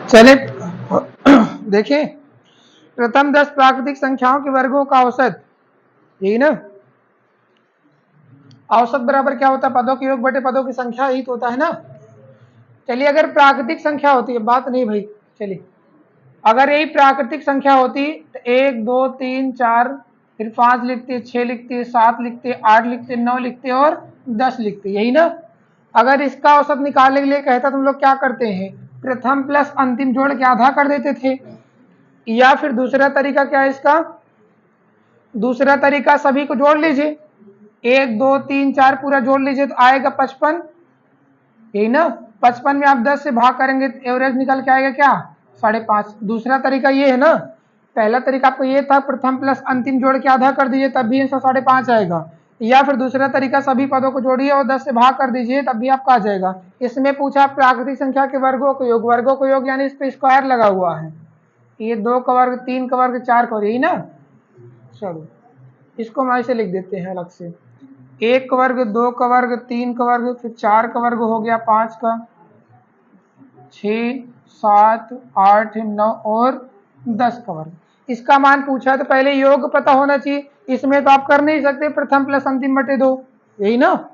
चले देखिए, प्रथम 10 प्राकृतिक संख्याओं के वर्गों का औसत, यही ना। औसत बराबर क्या होता है? पदों के योग बटे पदों की संख्या, ही तो होता है ना। चलिए, अगर प्राकृतिक संख्या होती है, बात नहीं भाई, चलिए अगर यही प्राकृतिक संख्या होती तो 1 2 3 4 फिर 5 लिखते, 6 लिखते, 7 लिखते, 8 लिखते, 9 लिखते और 10 लिखते, यही ना। अगर इसका औसत निकालने के लिए कहता तुम लोग क्या करते हैं? प्रथम प्लस अंतिम जोड़ के आधा कर देते थे। या फिर दूसरा तरीका क्या है इसका? दूसरा तरीका, सभी को जोड़ लीजिए, 1 2 3 4 पूरा जोड़ लीजिए तो आएगा 55, यही ना। 55 में आप 10 से भाग करेंगे तो एवरेज निकल के आएगा क्या? 5.5। दूसरा तरीका ये है ना। पहला तरीका आपको ये था, प्रथम प्लस अंतिम जोड़ के आधा कर दीजिए तब भी 5.5 आएगा। या फिर दूसरा तरीका, सभी पदों को जोड़िए और 10 से भाग कर दीजिए तब भी आपका आ जाएगा। इसमें पूछा प्राकृतिक संख्या के वर्गों को योग, वर्गों को योग यानी इस पे स्क्वायर लगा हुआ है। ये 2 का वर्ग, 3 का वर्ग, 4 का वर्ग, यही ना। चलो इसको हम ऐसे लिख देते हैं अलग से, 1 का वर्ग, 2 का वर्ग, 3 का वर्ग, फिर 4 का वर्ग हो गया, 5 का, 6 7 8 9 और 10 का वर्ग। इसका मान पूछा तो पहले योग पता होना चाहिए। इसमें तो आप कर नहीं सकते प्रथम प्लस अंतिम बटे 2, यही ना,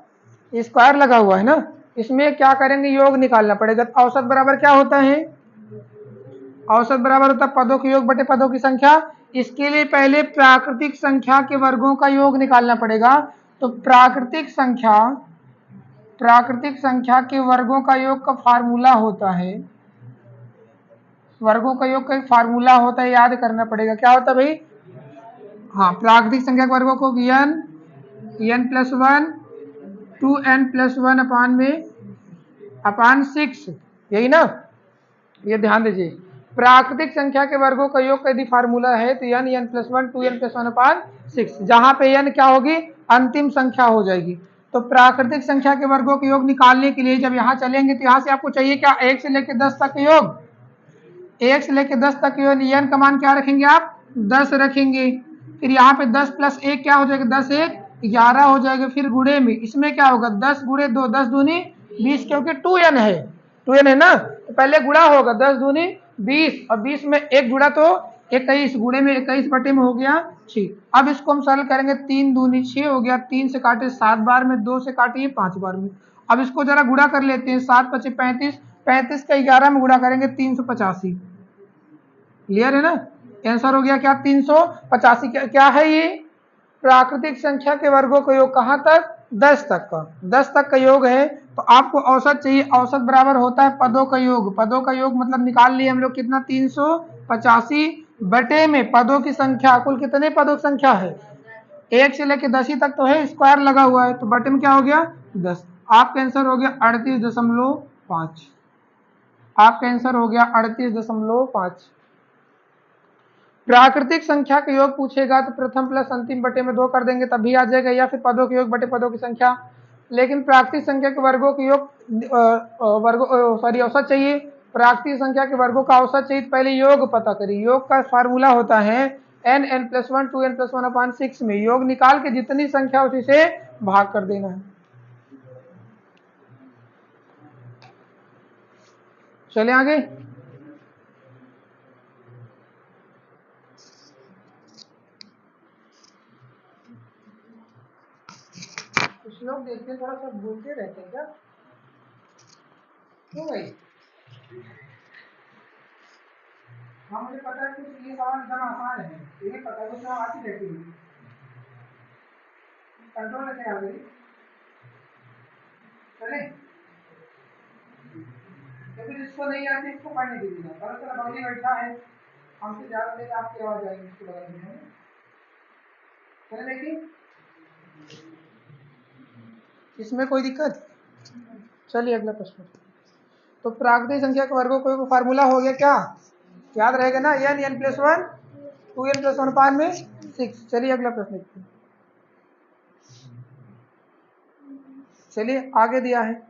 स्क्वायर लगा हुआ है ना। इसमें क्या करेंगे? योग निकालना पड़ेगा। औसत बराबर क्या होता है? औसत बराबर होता है पदों के योग बटे पदों की संख्या। इसके लिए पहले प्राकृतिक संख्या के वर्गों का योग निकालना पड़ेगा। तो प्राकृतिक संख्या के वर्गों का योग का फार्मूला होता है, वर्गों का योग का एक फार्मूला होता है, याद करना पड़ेगा। क्या होता है भाई? हाँ, प्राकृतिक संख्या के वर्गों को n प्लस 1 2n प्लस 1 अपान 6, यही ना। ये ध्यान दीजिए, प्राकृतिक संख्या के वर्गों का योग का यदि फार्मूला है तो n प्लस 1 2n प्लस 1 अपान 6, जहां पे n क्या होगी? अंतिम संख्या हो जाएगी। तो प्राकृतिक संख्या के वर्गों के योग निकालने के लिए जब यहाँ चलेंगे तो यहाँ से आपको चाहिए क्या? 1 से लेकर 10 तक योग, 1 से लेकर 10 तक योग, n का मान क्या रखेंगे आप? 10 रखेंगे। फिर यहाँ पे 10 प्लस 1 क्या हो जाएगा? 10 1 11 हो जाएगा। फिर गुणे में इसमें क्या होगा? 10 गुणे 2 10 दूनी 20, क्योंकि 2n है, 2n है ना, तो पहले गुणा होगा, 10 दूनी 20 और 20 में 1 जुड़ा तो 21, गुणे में 21 बटे में हो गया 6। अब इसको हम सरल करेंगे, 3 दूनी 6 हो गया, 3 से काटे 7 बार में, 2 से काटिए 5 बार में। अब इसको जरा गुणा कर लेते हैं, 7 पचे 35, 35 का 11 में गुणा करेंगे 385। क्लियर है ना? आंसर हो गया क्या? 385। क्या है ये? प्राकृतिक संख्या के वर्गों का योग। कहां तक? 10 तक का, 10 तक का योग है। तो आपको औसत चाहिए, औसत बराबर होता है पदों का योग। पदों का योग मतलब निकाल लिए हम लोग कितना? 385 बटे में पदों की संख्या, कुल कितने पदों की संख्या है? 1 से लेकर 10 ही तक तो है, स्क्वायर लगा हुआ है, तो बटे में क्या हो गया? 10। आपका आंसर हो गया 38.5। आपका आंसर हो गया 38.5। प्राकृतिक संख्या के योग पूछेगा तो प्रथम प्लस अंतिम बटे में 2 कर देंगे तब भी आ जाएगा, या फिर पदों के योग बटे पदों की संख्या। लेकिन प्राकृतिक संख्या के वर्गों के योग औसत चाहिए। प्राकृतिक संख्या के वर्गों का औसत चाहिए तो पहले योग पता करिए। योग का फार्मूला होता है n प्लस 1 2n प्लस 1 अपान 6 में योग निकाल के जितनी संख्या उसी से भाग कर देना है। चले आगे। कुछ लोग देखते हैं थोड़ा सा भूलते रहते हैं क्या? क्यों भाई? हाँ, मुझे पता है कुछ ये सवाल एकदम आसान है, ये पता है, कुछ आती रहती है, कंट्रोल कैसे आ गई? चले, क्योंकि जिसको नहीं आती इसको पढ़ने दीजिएगा। पता चला बगली बैठा है, हमसे ज्यादा देर आपकी आवाज आएगी इसके बगल में, है। चले देखिए, इसमें कोई दिक्कत? चलिए अगला प्रश्न। तो प्राकृतिक संख्या के वर्गों को फार्मूला हो गया क्या? याद रहेगा ना, n प्लस 1 2n प्लस 1 अपान में 6। चलिए अगला प्रश्न देखते हैं। चलिए आगे दिया है,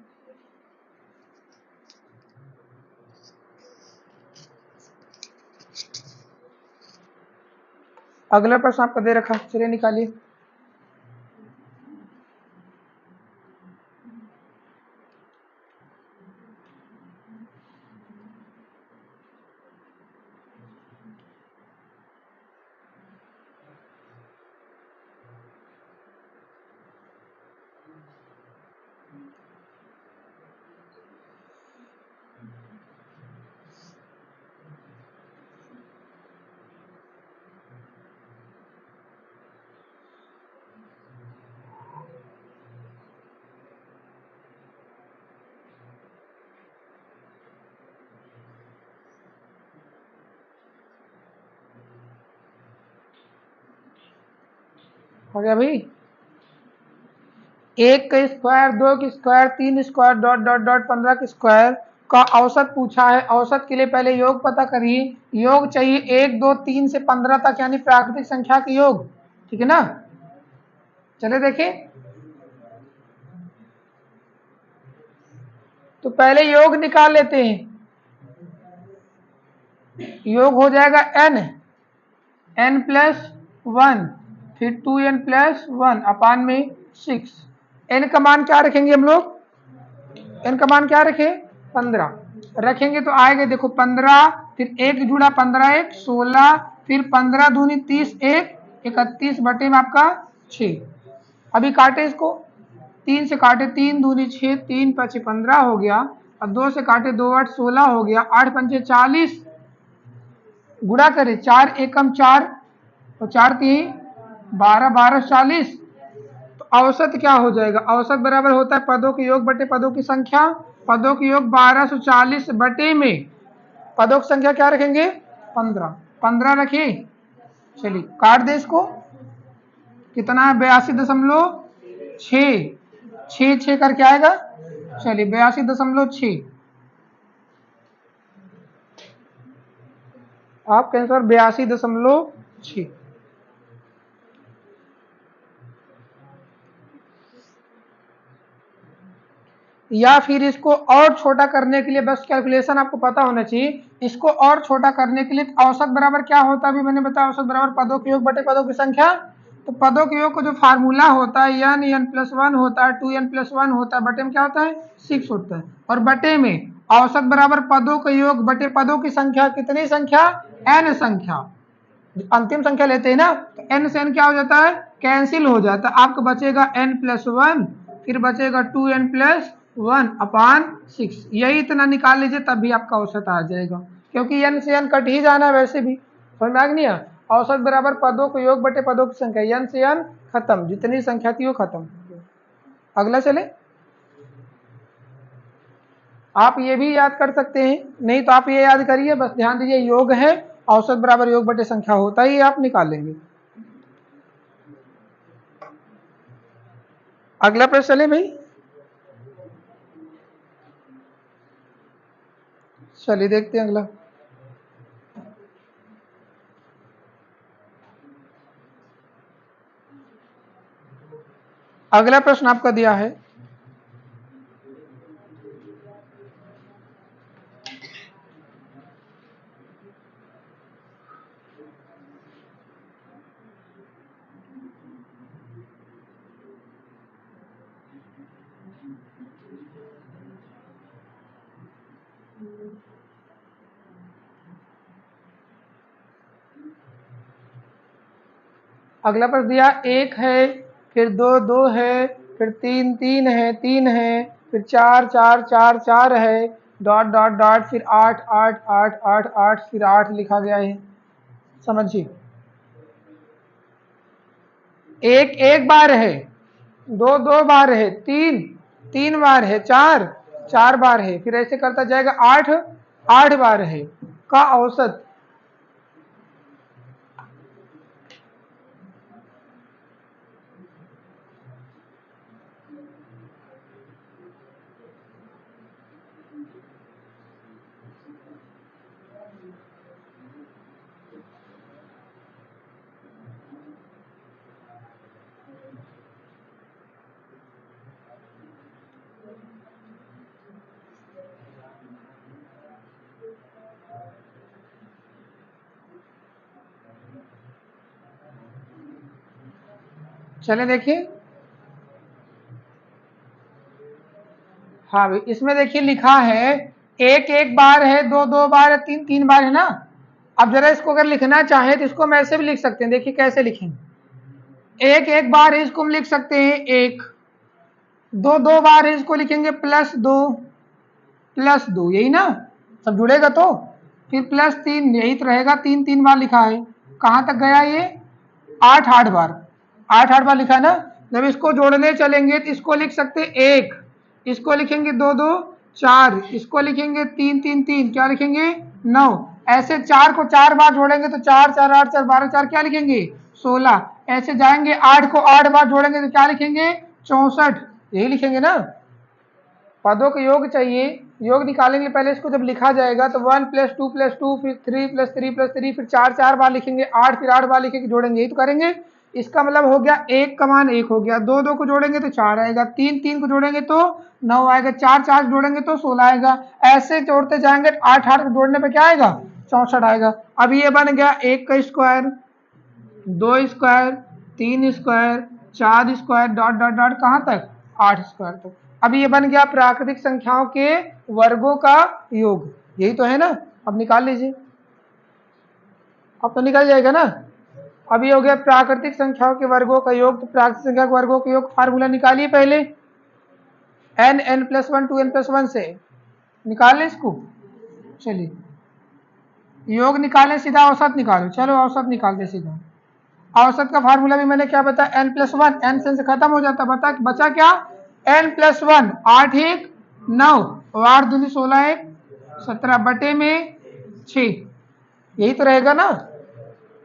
अगला प्रश्न आपका दे रखा, चलिए निकालिए। हो गया भाई। 1 का स्क्वायर, 2 का square, 3 square, dot dot dot 15 का स्क्वायर का औसत पूछा है। औसत के लिए पहले योग पता करिए। योग चाहिए 1, 2, 3 से 15 तक, यानी प्राकृतिक संख्या के योग। ठीक है ना। चले देखें, तो पहले योग निकाल लेते हैं। योग हो जाएगा n प्लस 1, फिर 2n प्लस 1 अपान में 6। n का मान क्या रखेंगे हम लोग? n का मान क्या रखें? 15 रखेंगे तो आएगा देखो 15, फिर 1 जुड़ा 15 1 16, फिर 15 दूनी 30 1 31 बटे में आपका 6। अभी काटे इसको, 3 से काटे 3 दूनी 6, 3 5 15 हो गया। अब 2 से काटे 2 8 16 हो गया। 8 पंचे 40, गुणा करें 4 एकम 4 और 4 3 12, 12 40। तो औसत क्या हो जाएगा? औसत बराबर होता है पदों के योग बटे पदों की संख्या। पदों के योग 1240 बटे में पदों की संख्या क्या रखेंगे? 15। 15 रखिए। चलिए काट दे इसको। कितना है? 82.6। 6 6 करके आएगा। चलिए 82.6। आपका आंसर 82.6। या फिर इसको और छोटा करने के लिए, बस कैलकुलेशन आपको पता होना चाहिए। इसको और छोटा करने के लिए औसत बराबर क्या होता है? अभी मैंने बताया औसत बराबर पदों के योग बटे पदों की संख्या। तो पदों के योग को जो फार्मूला होता है n प्लस 1 होता है, 2n प्लस 1 होता है, बटे में क्या होता है? 6 होता है। और बटे में औसत बराबर पदों के योग बटे पदों की संख्या। कितनी संख्या? n संख्या। अंतिम संख्या लेते हैं ना, तो n से n क्या हो जाता है? कैंसिल हो जाता है। आपको बचेगा n प्लस 1, फिर बचेगा 2n प्लस 1 अपान 6। यही इतना निकाल लीजिए, तब भी आपका औसत आ जाएगा, क्योंकि n से n कट ही जाना है वैसे भी। समझ में आ नहीं आया? औसत बराबर पदों को योग बटे पदों की संख्या। n से n खत्म, जितनी संख्या थी वो खत्म। अगला चले। आप ये भी याद कर सकते हैं, नहीं तो आप ये याद करिए, बस ध्यान दीजिए योग है, औसत बराबर योग बटे संख्या होता ही, आप निकाल लेंगे। अगला प्रश्न चले भाई। चलिए देखते हैं अगला। अगला प्रश्न आपका दिया है, अगला प्रश्न दिया 1 है, फिर 2 2 है, फिर 3 3 है, 3 है, फिर 4 4 4 4 है, डॉट डॉट डॉट, फिर 8 8 8 8 8, फिर 8 लिखा गया है। समझिए, 1 1 बार है, 2 2 बार है, 3 3 बार है, 4 4 बार है, फिर ऐसे करता जाएगा 8 8 बार है का औसत। चले देखिए। हाँ भाई, इसमें देखिए लिखा है 1 1 बार है, 2 2 बार है, 3 3 बार है ना। अब जरा इसको अगर लिखना चाहे तो इसको हम ऐसे भी लिख सकते हैं। देखिए कैसे लिखेंगे। 1 1 बार है, इसको हम लिख सकते हैं 1। 2 2 बार है, इसको लिखेंगे +2 +2, यही ना, सब जुड़ेगा तो। फिर +3, यही तो रहेगा, 3 3 बार लिखा है। कहाँ तक गया ये? 8 8 बार, 8 8 बार लिखा ना। जब इसको जोड़ने चलेंगे तो इसको लिख सकते 1, इसको लिखेंगे 2 2 4, इसको लिखेंगे 3 3 3, क्या लिखेंगे? 9। ऐसे 4 को 4 बार जोड़ेंगे तो 4 4 8 4 12 4 क्या लिखेंगे? 16। ऐसे जाएंगे, 8 को 8 बार जोड़ेंगे तो क्या लिखेंगे? 64, यही लिखेंगे ना। पदों का योग चाहिए, योग निकालेंगे पहले इसको, जब लिखा जाएगा तो 1 + 2 + 2 फिर 3 + 3 + 3 फिर 4 बार लिखेंगे, 8 फिर 8 बार लिखेंगे, जोड़ेंगे, यही तो करेंगे। इसका मतलब हो गया 1 का मान 1 हो गया, 2 को जोड़ेंगे तो 4 आएगा, 3 को जोड़ेंगे तो 9 आएगा, 4 जोड़ेंगे तो 16 आएगा, ऐसे जोड़ते जाएंगे, 8 को जोड़ने पे क्या आएगा? 64 आएगा। अब ये बन गया 1 का square, 2 square, 3 square, 4 square, dot dot dot कहाँ तक? 8 स्क्वायर तक। अब ये बन गया प्राकृतिक संख्याओं के वर्गों का योग, यही तो है ना। अब निकाल लीजिए, अब तो निकल जाएगा ना। अब ये हो गया प्राकृतिक संख्याओं के वर्गों का योग। तो प्राकृतिक संख्या के वर्गों का योग फार्मूला निकालिए पहले, n n+1 2n+1 से निकाल लें इसको। चलिए योग निकालें, सीधा औसत निकालो, चलो औसत निकालते सीधा। औसत का फार्मूला भी मैंने क्या बताया? n+1, n से खत्म हो जाता, बचा क्या? n+1, 8 1 9 और 8 दूनी 16 1 17 बटे में 6, यही तो रहेगा ना।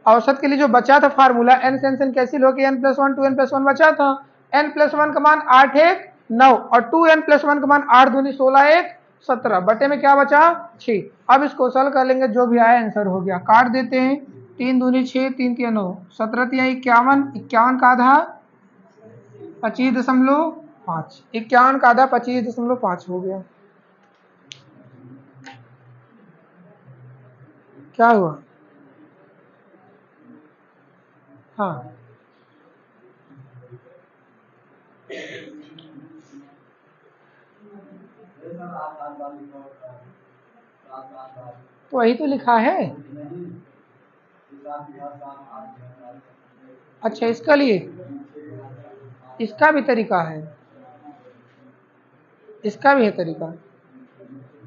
औसत के लिए जो बचा था फार्मूला n से n कैंसिल हो गया, n+1 2n+1 बचा था, n+1 का मान 8 1 9 और 2n+1 का मान 8 दूनी 16 1 17 बटे में क्या बचा? 6। अब इसको सॉल्व कर लेंगे, जो भी आया आंसर हो गया। काट देते हैं, 3 दूनी 6 3 3 9 17 3 51, 51 का आधा 25.5, 51 का आधा 25.5 हो गया। क्या हुआ? हाँ तो वही तो लिखा है। अच्छा इसका लिए, इसका भी तरीका है, इसका भी है तरीका।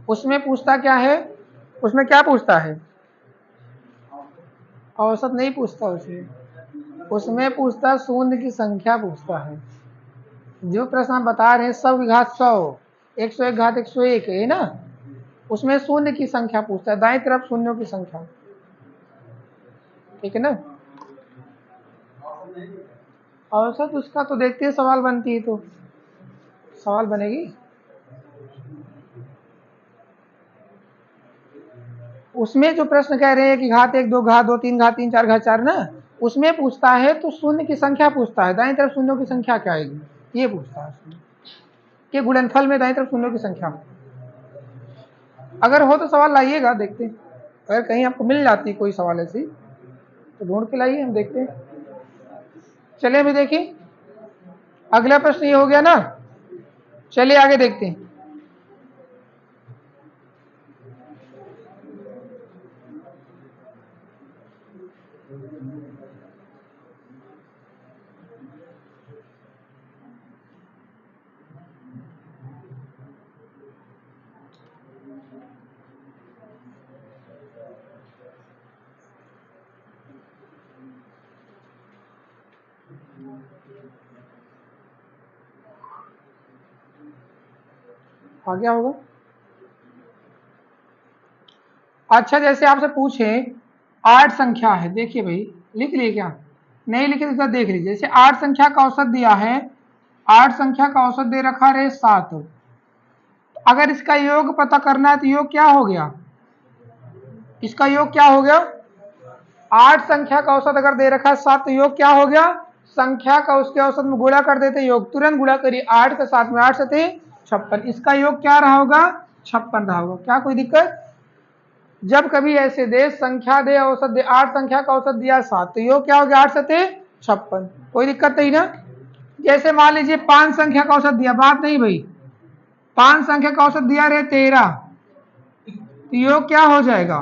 उसमें पूछता क्या है? उसमें क्या पूछता है? औसत नहीं पूछता उसमें पूछता शून्य की संख्या पूछता है। जो प्रश्न हम बता रहे हैं सब की घात 100, 101 घात 101 है ना, उसमें शून्य की संख्या पूछता है, दाईं तरफ शून्यों की संख्या, ठीक है ना। औसत उसका तो देखते हैं, सवाल बनती है तो सवाल बनेगी। उसमें जो प्रश्न कह रहे हैं कि घात 1 2 घात 2 3 घात 3 4 घात 4 ना, उसमें पूछता है तो शून्य की संख्या पूछता है, दाईं तरफ शून्यों की संख्या क्या आएगी ये पूछता है उसमें, कि गुणनफल में दाईं तरफ शून्यों की संख्या। अगर हो तो सवाल लाइएगा, देखते हैं, अगर कहीं आपको मिल जाती कोई सवाल ऐसी तो ढूंढ के लाइए, हम देखते हैं। चलिए अभी देखिए, अगला प्रश्न ये हो गया ना, चलिए आगे देखते हैं। आ गया होगा। अच्छा जैसे आपसे पूछे 8 संख्या है, देखिए भाई लिख लिए क्या? नहीं लिखे तो देख लीजिए। जैसे 8 संख्या का औसत दिया है, 8 संख्या का औसत दे रखा है 7, अगर इसका योग पता करना है तो योग क्या हो गया? इसका योग क्या हो गया? 8 संख्या का औसत अगर दे रखा है 7 तो योग क्या हो गया? संख्या का उसके औसत में गुणा कर देते, योग तुरंत गुणा करिए, 8 के 7 में 8 से 56, इसका योग क्या रहा होगा? 56 रहा होगा। क्या कोई दिक्कत? जब कभी ऐसे दे, संख्या दे औसत दे, 8 संख्या का औसत दिया 7 तो योग क्या हो गया? 8 से 56, कोई दिक्कत नहीं ना। जैसे मान लीजिए 5 संख्या का औसत दिया, बात नहीं भाई, 5 संख्या का औसत दिया रहे 13 तो योग क्या हो जाएगा?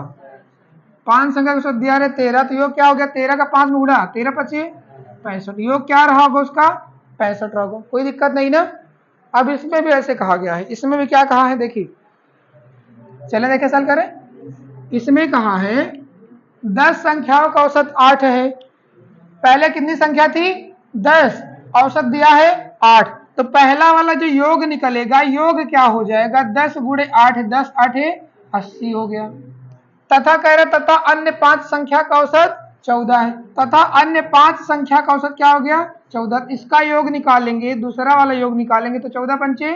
5 संख्या का औसत दिया रहे 13 तो योग क्या हो गया? 13 का 5 में उड़ा, 13 5 65, योग क्या रहा होगा उसका? 65 रहा होगा, कोई दिक्कत नहीं ना। अब इसमें भी ऐसे कहा गया है, इसमें भी क्या कहा है देखिए, चले देखे सवाल करें। इसमें कहा है 10 संख्याओं का औसत 8 है, पहले कितनी संख्या थी? 10, औसत दिया है 8, तो पहला वाला जो योग निकलेगा, योग क्या हो जाएगा? 10 गुणे 8, 10 8 80 हो गया। तथा कह रहे तथा अन्य 5 संख्या का औसत 14 है, तथा अन्य 5 संख्या का औसत क्या हो गया 14। इसका योग निकालेंगे, दूसरा वाला योग निकालेंगे तो 14 पंचे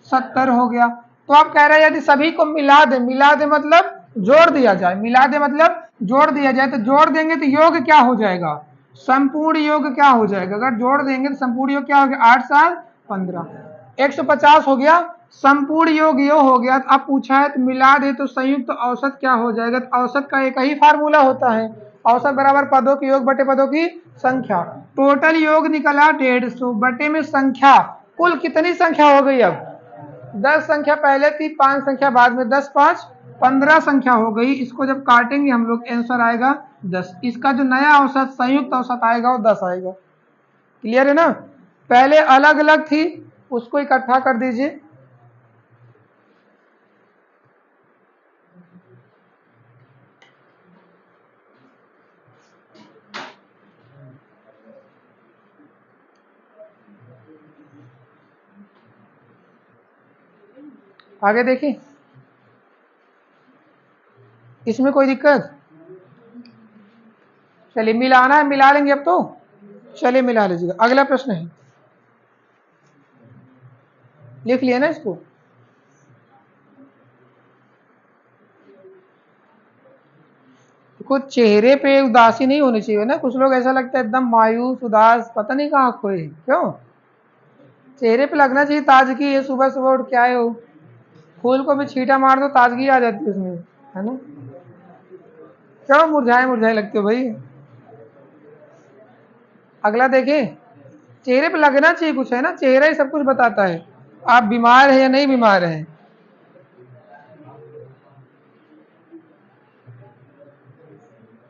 70 हो गया। तो आप कह रहे हैं यदि सभी को मिला दे मतलब जोड़ दिया जाए, मिला दे मतलब जोड़ दिया जाए, तो जोड़ देंगे तो योग क्या हो जाएगा, संपूर्ण योग क्या हो जाएगा, अगर जोड़ देंगे तो संपूर्ण योग क्या हो गया 8 7 15 150 हो गया। संपूर्ण योग यो हो गया। अब पूछा है तो मिला दे तो संयुक्त औसत क्या हो जाएगा, तो औसत का एक ही फार्मूला होता है, औसत बराबर पदों के योग बटे पदों की संख्या। टोटल योग निकला 150 बटे में संख्या, कुल कितनी संख्या हो गई, अब 10 संख्या पहले थी, 5 संख्या बाद में, 10 5 15 संख्या हो गई। इसको जब काटेंगे हम लोग आंसर आएगा 10। इसका जो नया औसत संयुक्त औसत आएगा वो 10 आएगा। क्लियर है ना, पहले अलग अलग थी उसको इकट्ठा कर दीजिए। आगे देखिए, इसमें कोई दिक्कत, चलिए मिलाना है मिला लेंगे अब तो, चलिए मिला लीजिएगा। अगला प्रश्न है, लिख लिया ना इसको। कुछ चेहरे पे उदासी नहीं होनी चाहिए ना, कुछ लोग ऐसा लगता है एकदम मायूस उदास, पता नहीं कहाँ खोए, क्यों, चेहरे पे लगना चाहिए ताजगी है। सुबह सुबह उठ के आए हो, फूल को भी छींटा मार दो ताजगी आ जाती है उसमें, है ना, क्यों मुरझाए मुरझाए लगते हो भाई। अगला देखें, चेहरे पे लगना चाहिए कुछ, है ना, चेहरा ही सब कुछ बताता है आप बीमार है या नहीं बीमार है।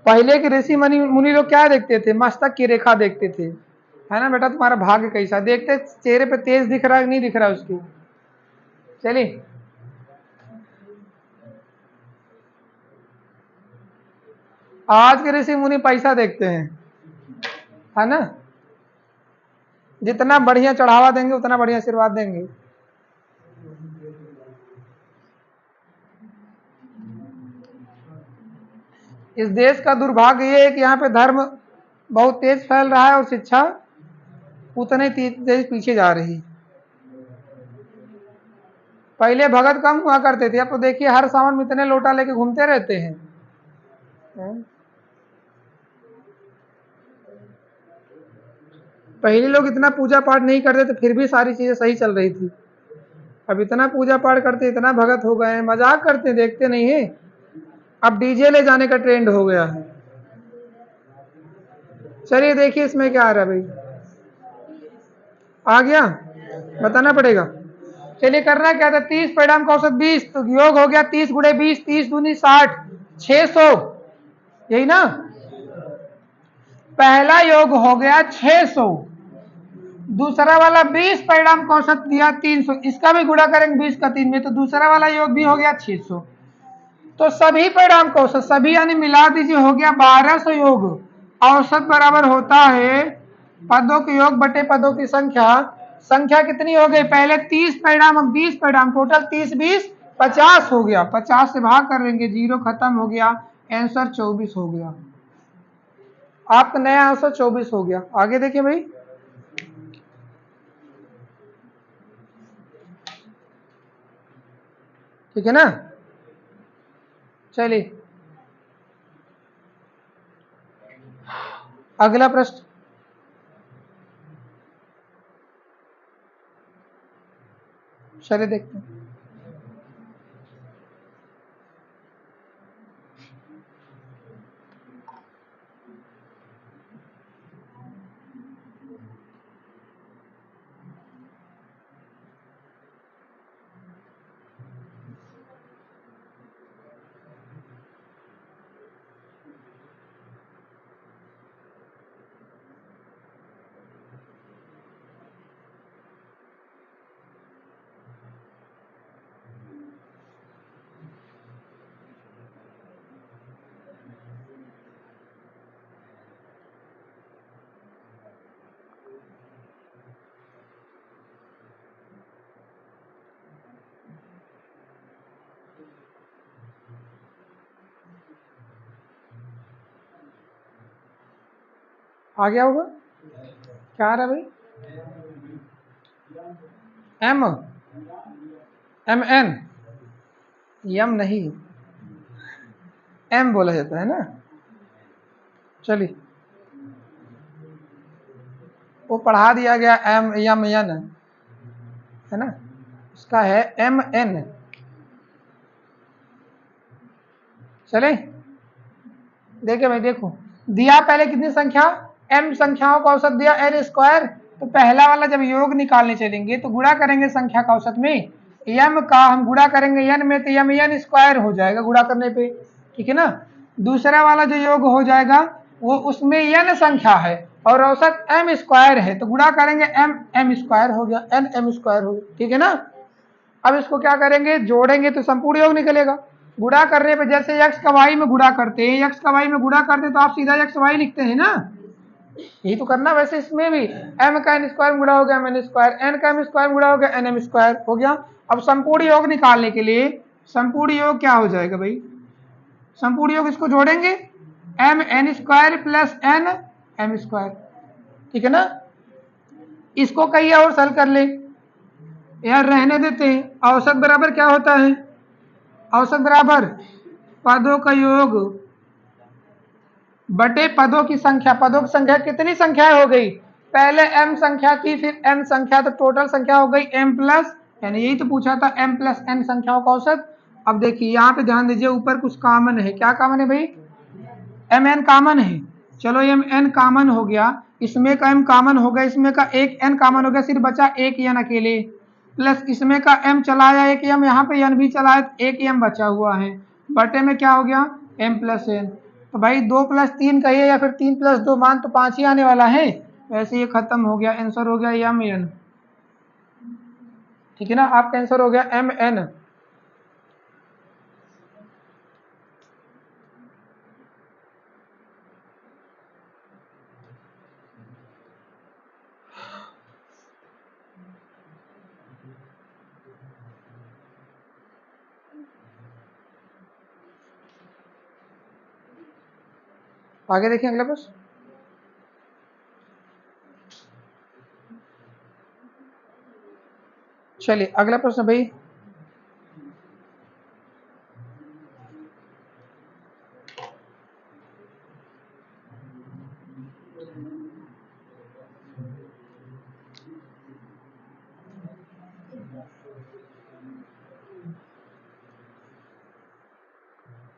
पहले के ऋषि मुनि मुनि लोग क्या देखते थे, मस्तक की रेखा देखते थे, है ना बेटा, तुम्हारा भाग्य कैसा, देखते चेहरे पे तेज दिख रहा है नहीं दिख रहा उसकी। चलिए आज के ऋषि मुनि पैसा देखते हैं, है ना, जितना बढ़िया चढ़ावा देंगे उतना बढ़िया आशीर्वाद देंगे। इस देश का दुर्भाग्य ये है कि यहाँ पे धर्म बहुत तेज फैल रहा है और शिक्षा उतने तेज पीछे जा रही है। पहले भगत कम हुआ करते थे, अब तो देखिए हर सावन में इतने लोटा लेके घूमते रहते हैं। पहले लोग इतना पूजा पाठ नहीं करते थे फिर भी सारी चीजें सही चल रही थी, अब इतना पूजा पाठ करते इतना भगत हो गए हैं, मजाक करते देखते नहीं है। अब डीजे ले जाने का ट्रेंड हो गया है। चलिए देखिए इसमें क्या आ रहा है भाई, आ गया, बताना पड़ेगा। चलिए करना क्या था, 30 परिणाम का औसत 20, तो योग हो गया 30 गुणे 20, 30 दूनी 60, 600, यही ना, पहला योग हो गया 600, दूसरा वाला 20 परिणाम का औसत दिया 300, इसका भी गुणा करेंगे 20 का 3 में, तो दूसरा वाला योग भी हो गया 600। तो सभी परिणाम का औसत, सभी यानी मिला दीजिए, हो गया 1200 योग। औसत बराबर होता है पदों के योग बटे पदों की संख्या। संख्या कितनी हो गई, पहले 30 परिणाम अब 20 परिणाम, टोटल 30 20 50 हो गया, 50 से भाग कर लेंगे, जीरो खत्म हो गया, आंसर 24 हो गया। आपका नया आंसर 24 हो गया। आगे देखिए भाई, ठीक है ना, चलिए अगला प्रश्न, चलिए देखते हैं। आ गया होगा, क्या आ रहा है भाई, एम एम एन, यम नहीं, एम बोला जाता है ना। चलिए, वो पढ़ा दिया गया एम यम एन, है ना, इसका है एम एन। चले, देखिए भाई, देखो दिया पहले कितनी संख्या, एम संख्याओं का औसत दिया एन स्क्वायर, तो पहला वाला जब योग निकालने चलेंगे तो गुणा करेंगे संख्या का औसत में, यम का हम गुणा करेंगे एन में, तो यम एन स्क्वायर हो जाएगा गुणा करने पे, ठीक है ना। दूसरा वाला जो योग हो जाएगा वो उसमें एन संख्या है और औसत एम स्क्वायर है, तो गुणा करेंगे एम एम स्क्वायर हो गया, एन एम स्क्वायर हो गया, ठीक है ना। अब इसको क्या करेंगे, जोड़ेंगे तो संपूर्ण योग निकलेगा। गुणा करने पे जैसे x का y में गुणा करते हैं, x का y में गुणा करते हैं तो आप सीधा x y लिखते हैं ना, यही तो करना। वैसे इसमें भी m का n स्क्वायर गुणा हो गया m n स्क्वायर, n का m स्क्वायर गुणा हो गया n m स्क्वायर हो गया। अब संपूर्ण योग निकालने के लिए संपूर्ण योग क्या हो जाएगा भाई, संपूर्ण योग इसको जोड़ेंगे m n square plus n m square, ठीक है ना। इसको कहीं और हल कर ले, यार रहने देते हैं। औसत बराबर क्या होता है, औसत बराबर पदों का योग बटे पदों की संख्या। पदों की संख्या कितनी संख्या हो गई, पहले m संख्या थी फिर n संख्या, तो टोटल संख्या हो गई m प्लस n, यही तो पूछा था m प्लस n संख्याओं का औसत। अब देखिए यहाँ पे ध्यान दीजिए, ऊपर कुछ कॉमन है, क्या कॉमन है भाई, m n कॉमन है। चलो m n कॉमन हो गया, इसमें का m कॉमन हो गया, इसमें का एक n कॉमन हो गया, सिर्फ बचा एक n अकेले, प्लस इसमें का m चला आया, एक m यहाँ पे n भी चला है, एक m बचा हुआ है, बटे में क्या हो गया m प्लस n। तो भाई 2 प्लस 3 कहिए या फिर 3 प्लस 2, मान तो 5 ही आने वाला है, वैसे ये खत्म हो गया, आंसर हो गया m n, ठीक है ना। आपका आंसर हो गया m n। आगे देखिए अगला प्रश्न, चलिए अगला प्रश्न भाई,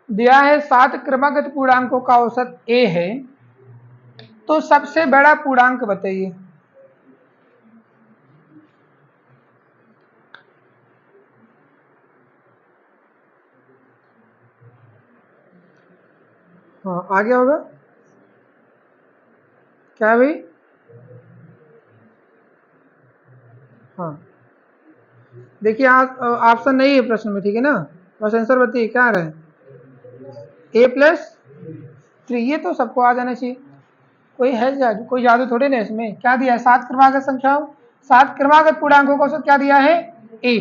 दिया है 7 क्रमागत पूर्णांकों का औसत a है, तो सबसे बड़ा पूर्णांक बताइए। हाँ आ गया होगा, क्या भाई, हाँ देखिए ऑप्शन नहीं है प्रश्न में, ठीक है ना, बस आंसर बताइए क्या आ रहा है, a+3, ये तो सबको आ जाना चाहिए, कोई है जादू, कोई जादू थोड़े ना इसमें। क्या दिया है, 7 क्रमागत संख्याओं, 7 क्रमागत पूर्णांकों का औसत क्या दिया है a।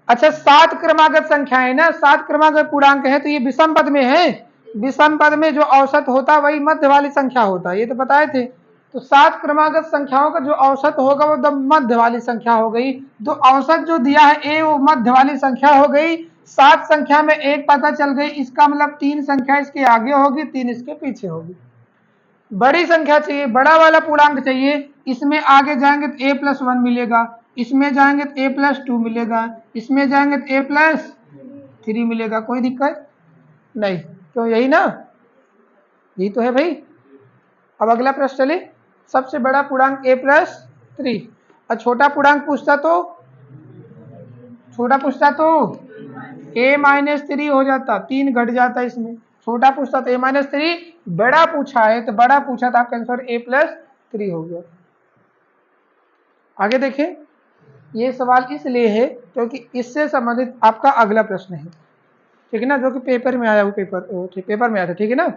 अच्छा 7 क्रमागत संख्या है ना, 7 क्रमागत पूर्णांक है, तो ये विषम पद में है, विषम पद में जो औसत होता है वही मध्य वाली संख्या होता है, ये तो बताए थे। तो 7 क्रमागत संख्याओं का जो औसत होगा वो मध्य वाली संख्या हो गई, तो औसत जो दिया है ए वो मध्य वाली संख्या हो गई। 7 संख्या में एक पता चल गई, इसका मतलब 3 संख्या इसके आगे होगी, 3 इसके पीछे होगी। बड़ी संख्या चाहिए, बड़ा वाला पूर्णांक चाहिए, इसमें आगे जाएंगे तो a+1 मिलेगा, इसमें जाएंगे तो a+2 मिलेगा, इसमें जाएंगे तो a+3 मिलेगा, कोई दिक्कत नहीं, क्यों, यही ना, यही तो है भाई। अब अगला प्रश्न चले, सबसे बड़ा पूर्णांक a+3, और छोटा पूर्णांक पूछता तो, छोटा पूछता तो a-3 हो जाता, 3 घट जाता इसमें, छोटा पूछता तो a-3, बड़ा पूछा है तो बड़ा पूछा था, आपका आंसर a+3 हो गया। आगे देखें, ये सवाल इसलिए है क्योंकि इससे संबंधित आपका अगला प्रश्न है, ठीक है ना, जो कि पेपर में आया, वो पेपर में आया था, ठीक है ना।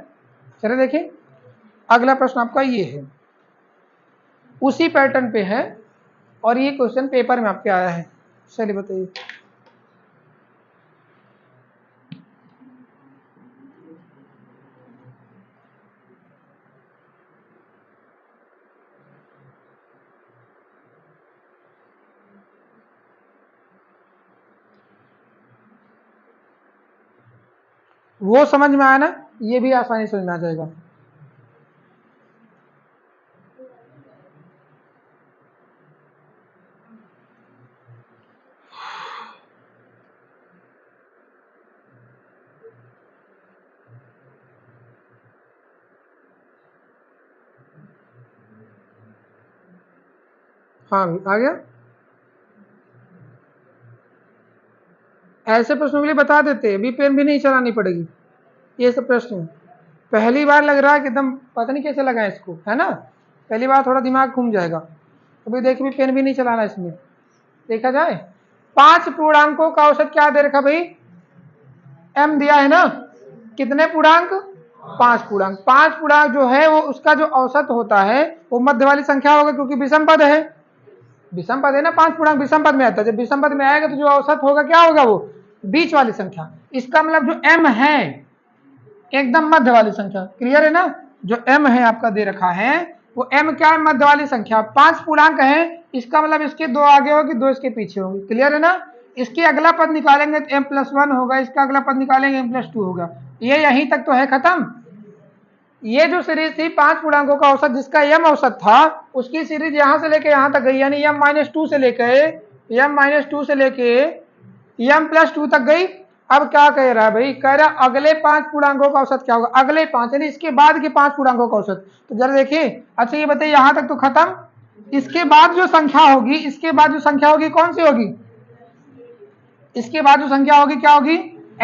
चलिए देखें, अगला प्रश्न आपका ये है, उसी पैटर्न पे है और ये क्वेश्चन पेपर में आपके आया है, चलिए बताइए। वो समझ में आया ना, ये भी आसानी समझ में आ जाएगा। हाँ आ गया। ऐसे प्रश्नों के लिए बता देते, अभी पेन भी नहीं चलानी पड़ेगी। ये सब प्रश्न पहली बार लग रहा है कि एकदम पता नहीं कैसे लगा इसको, है ना, पहली बार थोड़ा दिमाग घूम जाएगा। अभी देखिए पेन भी नहीं चलाना इसमें। देखा जाए 5 पूर्णांकों का औसत क्या दे रखा भाई, m दिया है ना, कितने पूर्णांक, 5 पूर्णांक। 5 पूर्णांक जो है वो उसका जो औसत होता है वो मध्य वाली संख्या होगा, क्योंकि विषम पद है, विषम पद है ना, 5 पूर्णांक विषम पद में आता है। जब विषम पद में आएगा तो जो औसत होगा क्या होगा, वो बीच वाली संख्या। इसका मतलब जो m है एकदम मध्य वाली संख्या। क्लियर है ना, जो m है आपका दे रखा है वो m क्या है, मध्य वाली संख्या। 5 पूर्णांक है, इसका मतलब इसके 2 आगे होगी, 2 इसके पीछे होगी। क्लियर है ना, इसके अगला पद निकालेंगे तो m+1 होगा, इसका अगला पद निकालेंगे m+2 होगा। ये यहीं तक तो है खत्म। ये जो सीरीज थी 5 पूर्णांकों का औसत जिसका m औसत था, उसकी सीरीज यहां से लेके यहां तक गई, यानी m-2 से लेके m-2 से लेके m+2 तक गई। अब क्या कह रहा है भाई, कह रहा है अगले 5 पूर्णांकों का औसत क्या होगा, अगले 5 यानी इसके बाद के 5 पूर्णांकों का औसत। तो जरा देखिए, अच्छा ये बताइए यहां तक तो खत्म, इसके बाद जो संख्या होगी, इसके बाद जो संख्या होगी कौन सी होगी, इसके बाद जो संख्या होगी क्या होगी,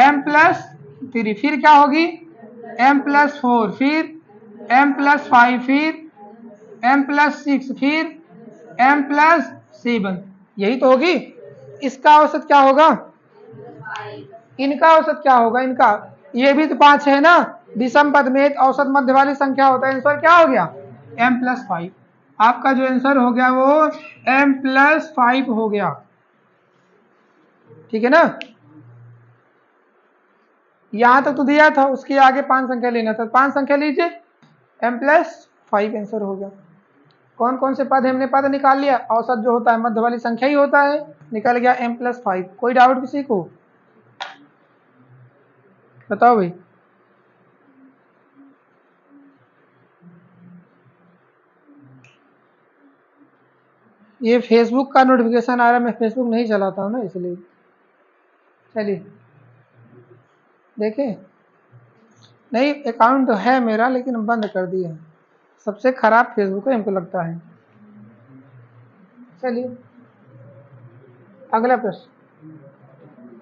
m+3, फिर क्या होगी m+4, फिर m+5, फिर m+6, फिर m+7, यही तो होगी। इसका औसत क्या होगा, इनका औसत क्या होगा, इनका, ये भी तो 5 है ना, विषम पद में औसत मध्य वाली संख्या होता है। आंसर क्या हो गया, m+5। आपका जो आंसर हो गया वो m+5 हो गया। ठीक है ना, यहां तक तो दिया था, उसके आगे 5 संख्या लेना था, 5 संख्या लीजिए, m+5 आंसर हो गया। कौन कौन से पद हमने पद निकाल लिया, औसत जो होता है मध्य वाली संख्या ही होता है, निकल गया m+5। कोई डाउट किसी को, बताओ भाई। ये फेसबुक का नोटिफिकेशन आ रहा है, मैं फेसबुक नहीं चलाता हूँ ना इसलिए। चलिए देखें, नहीं अकाउंट तो है मेरा लेकिन बंद कर दिया, सबसे खराब फेसबुक है हमको लगता है। चलिए अगला प्रश्न।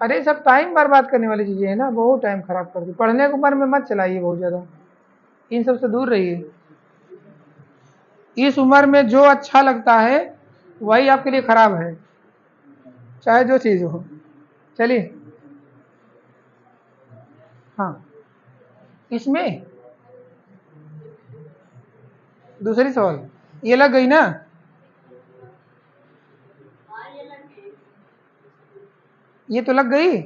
अरे सब टाइम बर्बाद करने वाली चीजें है ना, बहुत टाइम खराब कर दी। पढ़ने की उम्र में मत चलाइए बहुत ज्यादा, इन सब से दूर रहिए। इस उम्र में जो अच्छा लगता है वही आपके लिए खराब है, चाहे जो चीज हो। चलिए हाँ, इसमें दूसरी सवाल ये लग गई ना, ये तो लग गई,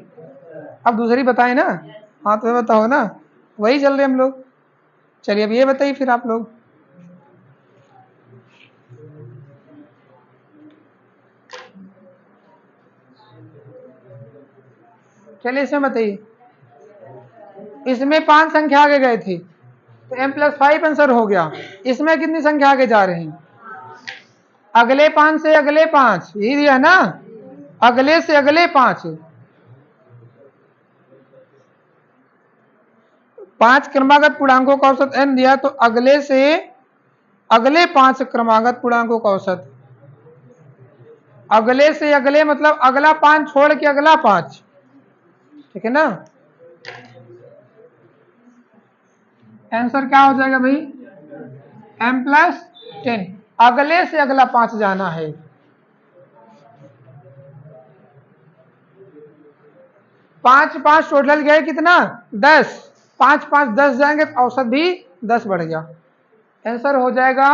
अब दूसरी बताए ना। हाँ तो बताओ ना, वही चल रहे हम लोग। चलिए अब ये बताइए फिर आप लोग, चलिए इसमें बताइए, इसमें 5 संख्या आगे गए थे तो m+5 आंसर हो गया। इसमें कितनी संख्या आगे जा रहे हैं, अगले 5 से अगले 5, यही दिया ना, अगले से अगले 5, 5 क्रमागत पूर्णांकों का औसत n दिया, तो अगले से अगले 5 क्रमागत पूर्णांकों का औसत, अगले से अगले मतलब अगला 5 छोड़ के अगला 5, ठीक है ना। आंसर क्या हो जाएगा भाई, m+10, अगले से अगला 5 जाना है। 5 5 टोटल गए कितना, 10, 5 5 10 जाएंगे तो औसत भी 10 बढ़ गया। आंसर हो जाएगा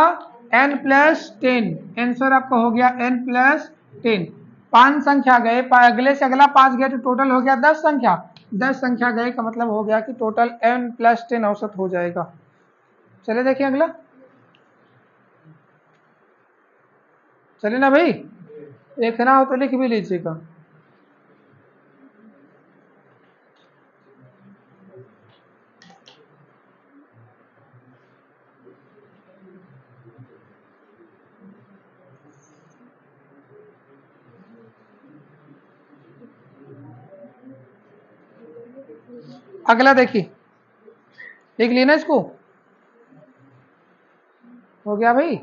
n+10, आंसर आपका हो गया n+10। 5 संख्या गए, अगले से अगला 5 गए तो टोटल हो गया 10 संख्या, 10 संख्या गए का मतलब हो गया कि टोटल n+10 औसत हो जाएगा। चले देखिए अगला, चले ना भाई, लिखना हो तो लिख भी लीजिएगा। अगला देखिए, लिख लिया ना इसको, हो गया भाई।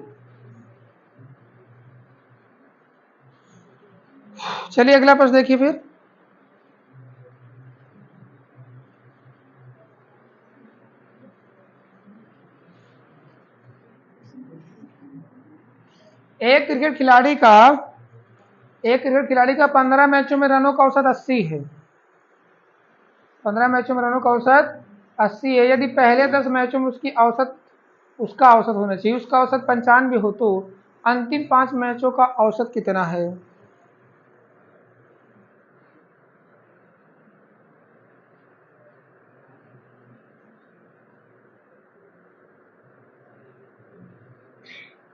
चलिए अगला प्रश्न देखिए फिर। एक क्रिकेट खिलाड़ी का 15 मैचों में रनों का औसत 80 है। 15 मैचों में रनों का औसत 80 है। यदि पहले 10 मैचों में उसका औसत होना चाहिए, उसका औसत 95 हो, तो अंतिम 5 मैचों का औसत कितना है?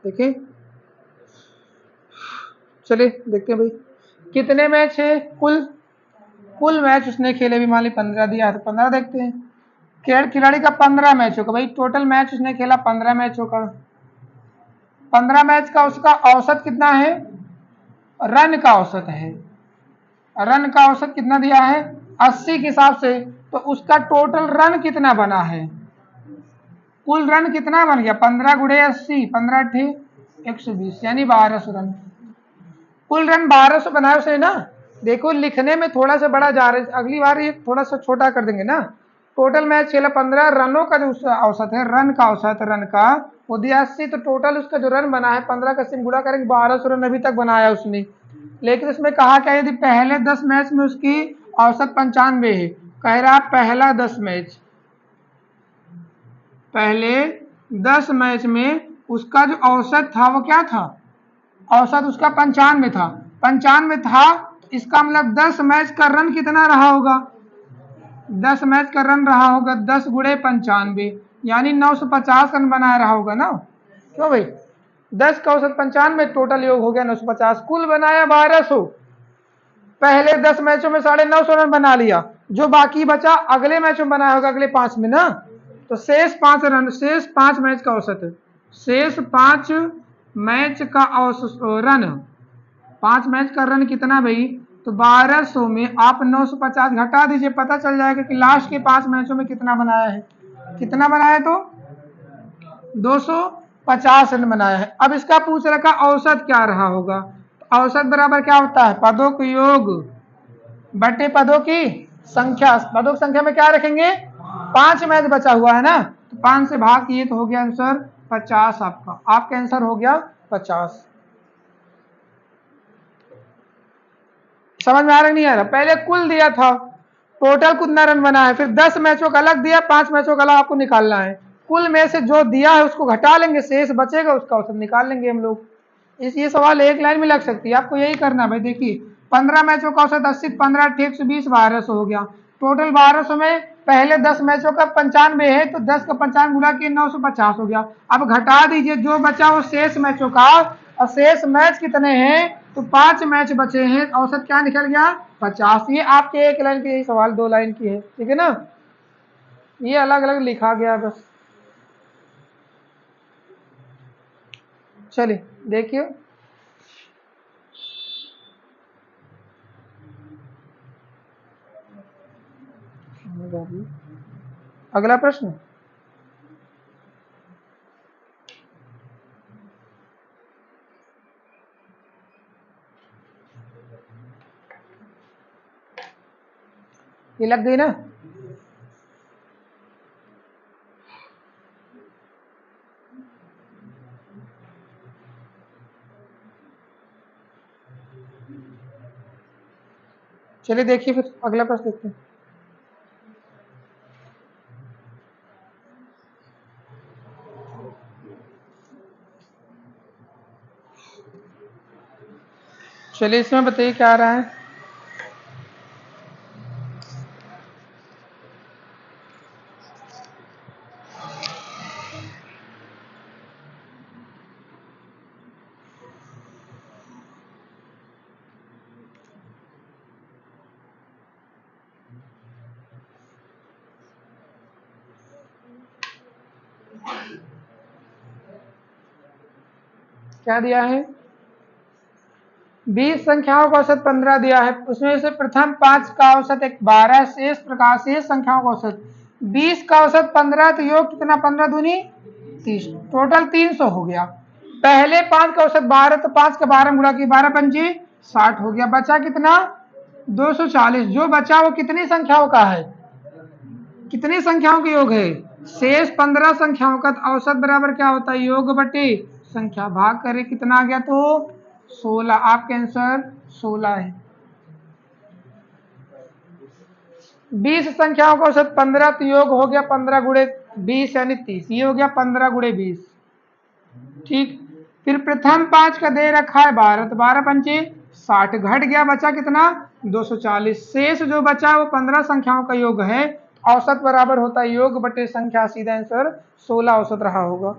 देखिए, चलिए देखते हैं भाई कितने मैच है। कुल मैच उसने खेले भी, मान ली 15 दिया है तो 15 देखते हैं। खिलाड़ी का 15 मैचों का, भाई टोटल मैच उसने खेला 15 मैचों का। 15 मैच का उसका औसत कितना है? रन का औसत है। रन का औसत कितना दिया है? 80 के हिसाब से। तो उसका टोटल रन कितना बना है? कुल रन कितना बन गया? 15 गुड़े 80, 15 अट्ठे 120, यानी 1200 रन। कुल रन 1200 बनाए उसने ना। देखो लिखने में थोड़ा सा बड़ा जा रहा है, अगली बार ये थोड़ा सा छोटा कर देंगे ना। टोटल मैच खेला 15, रनों का जो उसका औसत है, रन का औसत, रन का वो दिया 80, तो टोटल उसका जो रन बना है 15 का सिम गुड़ा करेंगे 1200 रन अभी तक बनाया उसने। लेकिन उसमें कहा क्या, यदि पहले 10 मैच में उसकी औसत 95 है, कह रहा पहला 10 मैच, पहले 10 मैच में उसका जो औसत था वो क्या था? औसत उसका 95 था। 95 था, इसका मतलब 10 मैच का रन कितना रहा होगा? 10 मैच का रन रहा होगा 10 गुड़े 95, यानी 950 रन बनाया रहा होगा ना। क्यों भाई? 10 का औसत 95, टोटल योग हो गया 950, कुल बनाया 1200। पहले 10 मैचों में 950 रन बना लिया, जो बाकी बचा अगले मैचों में बनाया होगा, अगले 5 में ना। तो शेष 5 रन, शेष 5 मैच का औसत है, शेष 5 मैच का औसत रन, 5 मैच का रन कितना भाई? तो 1200 में आप 950 घटा दीजिए, पता चल जाएगा कि लास्ट के 5 मैचों में कितना बनाया है। कितना बनाया? तो 250 रन बनाया है। अब इसका पूछ रखा औसत क्या रहा होगा। तो औसत बराबर क्या होता है? पदों का योग बटे पदों की संख्या। पदों की संख्या में क्या रखेंगे? 5 मैच बचा हुआ है ना, तो 5 से भाग किए तो हो गया आंसर 50। आपका आंसर हो गया 50। समझ में आ रहा नहीं आ रहा? पहले कुल दिया था, टोटल कितना रन बना है, फिर 10 मैचों का अलग दिया, 5 मैचों का अलग आपको निकालना है। कुल में से जो दिया है उसको घटा लेंगे, शेष बचेगा उसका औसत निकाल लेंगे हम लोग। ये सवाल एक लाइन में लग सकती है, आपको यही करना है भाई। देखिए 15 मैचों का औसत 80, 15 अट्ठे 120, 1200 हो गया। टोटल 1200 में पहले 10 मैचों का 95 है, तो 10 का 95 गुणा किए 950 हो गया। अब घटा दीजिए जो बचा वो शेष मैचों का, और शेष मैच कितने हैं? तो 5 मैच बचे हैं, औसत क्या निकल गया? 50। ये आपके एक लाइन की, यही सवाल 2 लाइन की है, ठीक है ना। ये अलग अलग लिखा गया बस। चलिए देखिए, अगला प्रश्न। ये लग गई ना? चलिए देखिए फिर अगला प्रश्न देखते हैं। चलिए इसमें बताइए क्या आ रहा है। क्या दिया है? 20 संख्याओं का औसत 15 दिया है, उसमें से प्रथम 5 का औसत 12, शेष प्रकार शेष संख्याओं का औसत 20 का औसत 15, तो योग कितना 15 दूनी 30, टोटल 300 हो गया। पहले 5 का औसत 12, तो 5 का 12 गुणा की 12 पंजी 60 हो गया, बचा कितना 240। जो बचा वो कितनी संख्याओं का है, कितनी संख्याओं का योग है, शेष 15 संख्याओं का। तो औसत बराबर क्या होता है, योग बटे संख्या, भाग करे कितना आ गया, तो 16। आपका आंसर 16 है। 20 संख्याओं का औसत 15, तो योग हो गया 15 गुणे 20 यानी 30, ये हो गया 15 गुणे 20। ठीक, फिर प्रथम 5 का दे रखा है 12, तो 12 पंचे 60, घट गया, बचा कितना 240। शेष जो बचा वो 15 संख्याओं का योग है, औसत बराबर होता है योग बटे संख्या, सीधा आंसर 16 औसत रहा होगा।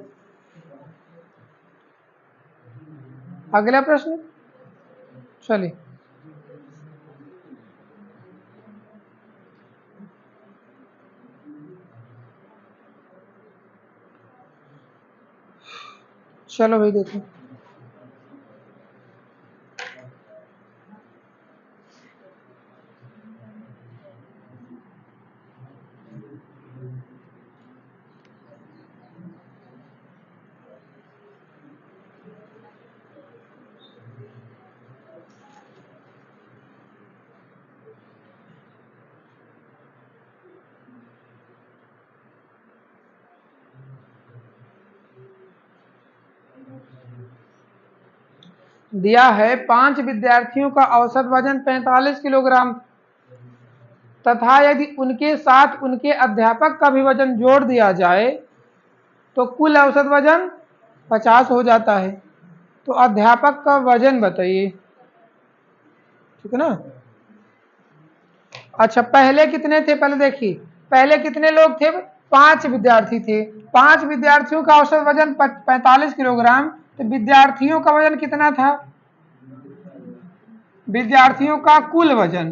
अगला प्रश्न चलिए, चलो भाई देखो, दिया है 5 विद्यार्थियों का औसत वजन 45 किलोग्राम तथा यदि उनके साथ उनके अध्यापक का भी वजन जोड़ दिया जाए तो कुल औसत वजन 50 हो जाता है। तो अध्यापक का वजन बताइए, ठीक है ना। अच्छा, पहले कितने थे, पहले देखिए, पहले कितने लोग थे, 5 विद्यार्थी थे। 5 विद्यार्थियों का औसत वजन 45 किलोग्राम, तो विद्यार्थियों का वजन कितना था, विद्यार्थियों का कुल वजन,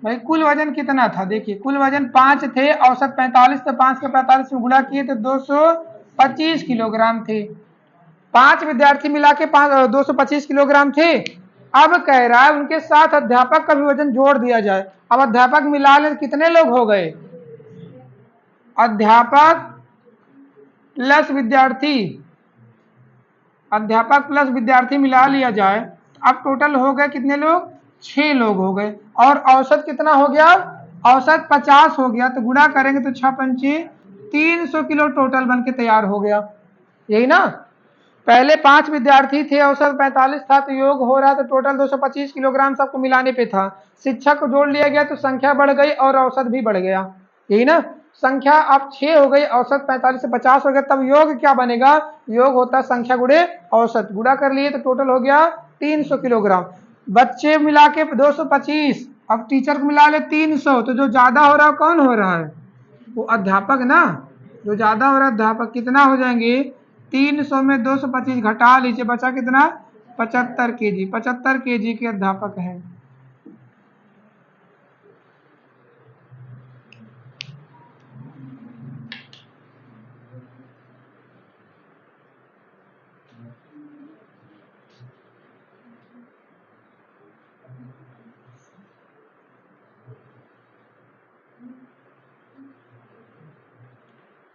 भाई कुल वजन कितना था, देखिए कुल वजन 5 थे, औसत 45, तो 5 के 45 में गुणा किए तो 225 किलोग्राम थे। 5 विद्यार्थी मिला के 225 किलोग्राम थे। अब कह रहा है उनके साथ अध्यापक का भी वजन जोड़ दिया जाए। अब अध्यापक मिला ले कितने लोग हो गए, अध्यापक प्लस विद्यार्थी, अध्यापक प्लस विद्यार्थी मिला लिया जाए, अब टोटल हो गए कितने लोग, 6 लोग हो गए। और औसत कितना हो गया, औसत 50 हो गया, तो गुणा करेंगे तो 6 पंचे 300 किलो टोटल बन के तैयार हो गया, यही ना। पहले 5 विद्यार्थी थे, औसत 45 था, तो योग हो रहा तो टोटल 225 किलोग्राम सबको मिलाने पे था। शिक्षक को जोड़ लिया गया तो संख्या बढ़ गई और औसत भी बढ़ गया, यही ना। संख्या अब 6 हो गई, औसत 45 से 50 हो गया, तब योग क्या बनेगा, योग होता है संख्या गुणे औसत, गुणा कर लिए तो टोटल हो गया 300 किलोग्राम। बच्चे मिला के 225, अब टीचर को मिला ले 300, तो जो ज्यादा हो रहा है कौन हो रहा है, वो अध्यापक ना, जो ज्यादा हो रहा है अध्यापक। कितना हो जाएंगे, 300 में 225 घटा लीजिए, बचा कितना 75 केजी, 75 केजी के अध्यापक हैं।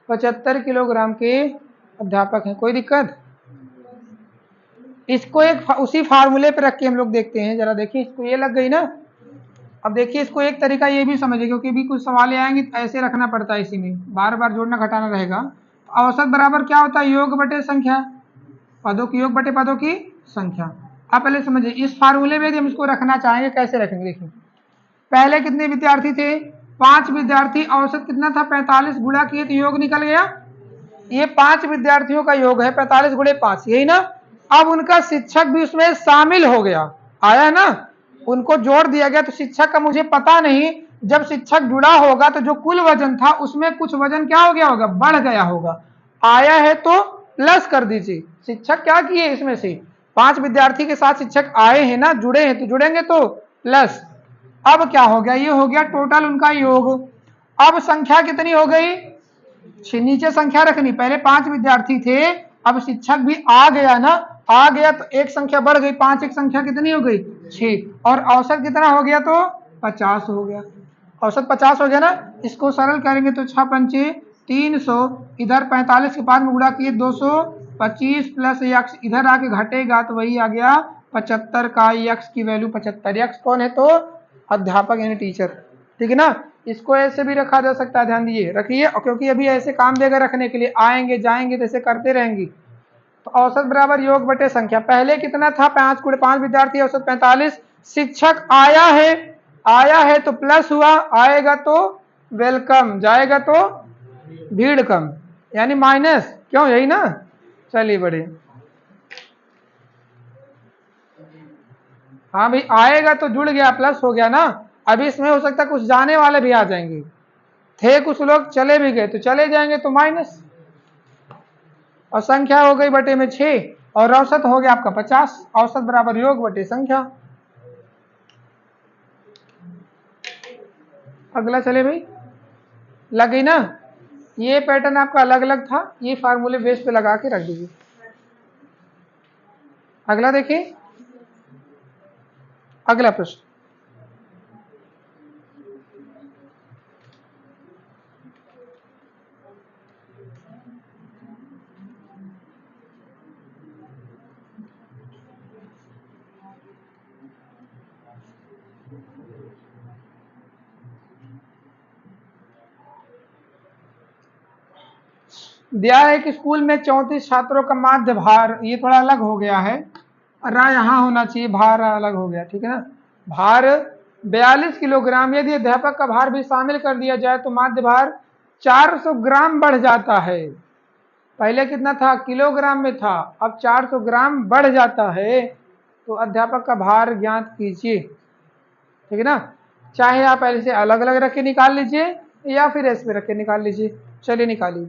पचहत्तर किलोग्राम के अध्यापक हैं, कोई दिक्कत। इसको एक उसी फार्मूले पे रख के हम लोग देखते हैं, जरा देखिए, इसको ये लग गई ना। अब देखिए इसको एक तरीका ये भी समझिए, क्योंकि भी कुछ सवाल आएंगे तो ऐसे रखना पड़ता है, इसी में बार बार जोड़ना घटाना रहेगा। तो औसत बराबर क्या होता है, योग बटे संख्या, पदों की योग बटे पदों की संख्या। आप पहले समझिए, इस फार्मूले में हम इसको रखना चाहेंगे, कैसे रखेंगे, देखिए पहले कितने विद्यार्थी थे, 5 विद्यार्थी, औसत कितना था 45, गुणा किए तो योग निकल गया, ये 5 विद्यार्थियों का योग है 45 गुणे 5, यही ना। अब उनका शिक्षक भी उसमें शामिल हो गया, आया ना, उनको जोड़ दिया गया, तो शिक्षक का मुझे पता नहीं, जब शिक्षक जुड़ा होगा तो जो कुल वजन था उसमें कुछ वजन क्या हो गया होगा, बढ़ गया होगा, आया है तो प्लस कर दीजिए। शिक्षक क्या किए, इसमें से 5 विद्यार्थी के साथ शिक्षक आए हैं ना, जुड़े हैं, तो जुड़ेंगे तो प्लस। अब क्या हो गया, ये हो गया टोटल उनका योग। अब संख्या कितनी हो गई, नीचे संख्या रखनी, पहले 5 विद्यार्थी थे, अब शिक्षक भी आ गया ना, आ गया तो एक संख्या बढ़ गई, 5 एक संख्या कितनी हो गई 6, और औसत कितना हो गया तो 50 हो गया। औसत 50 हो गया ना। इसको सरल करेंगे तो 6 पंचे 300, इधर 45 के बाद में गुणा किए 225 प्लस यक्स इधर आके घटेगा तो वही आ गया 75 का, यक्स की वैल्यू 75। यक्स कौन है तो अध्यापक यानी टीचर, ठीक है ना। इसको ऐसे भी रखा जा सकता है, ध्यान दीजिए रखिए, और क्योंकि अभी ऐसे काम देगा रखने के लिए, आएंगे जाएंगे तो ऐसे करते रहेंगे। तो औसत बराबर योग बटे संख्या, पहले कितना था 5 × 5 विद्यार्थी, औसत 45। शिक्षक आया है तो प्लस हुआ, आएगा तो वेलकम, जाएगा तो भीड़ कम, यानी माइनस, क्यों यही ना। चलिए बढ़े, हाँ भाई आएगा तो जुड़ गया प्लस हो गया ना। अभी इसमें हो सकता है कुछ जाने वाले भी आ जाएंगे, थे कुछ लोग चले भी गए तो चले जाएंगे तो माइनस, और संख्या हो गई बटे में 6, और औसत हो गया आपका 50। औसत बराबर योग बटे संख्या। अगला चले भाई, लग गई ना। ये पैटर्न आपका अलग अलग था, ये फार्मूले बेस पे लगा के रख दीजिए। अगला देखिए, अगला प्रश्न, दिया है कि स्कूल में 34 छात्रों का माध्य भार, ये थोड़ा अलग हो गया है, रा यहाँ होना चाहिए, भार अलग हो गया, ठीक है ना। भार 42 किलोग्राम, यदि अध्यापक का भार भी शामिल कर दिया जाए तो माध्य भार 400 ग्राम बढ़ जाता है। पहले कितना था किलोग्राम में था, अब 400 ग्राम बढ़ जाता है, तो अध्यापक का भार ज्ञात कीजिए, ठीक है ना। चाहे आप ऐसे अलग अलग रख के निकाल लीजिए या फिर ऐसे रख के निकाल लीजिए। चलिए निकालिए।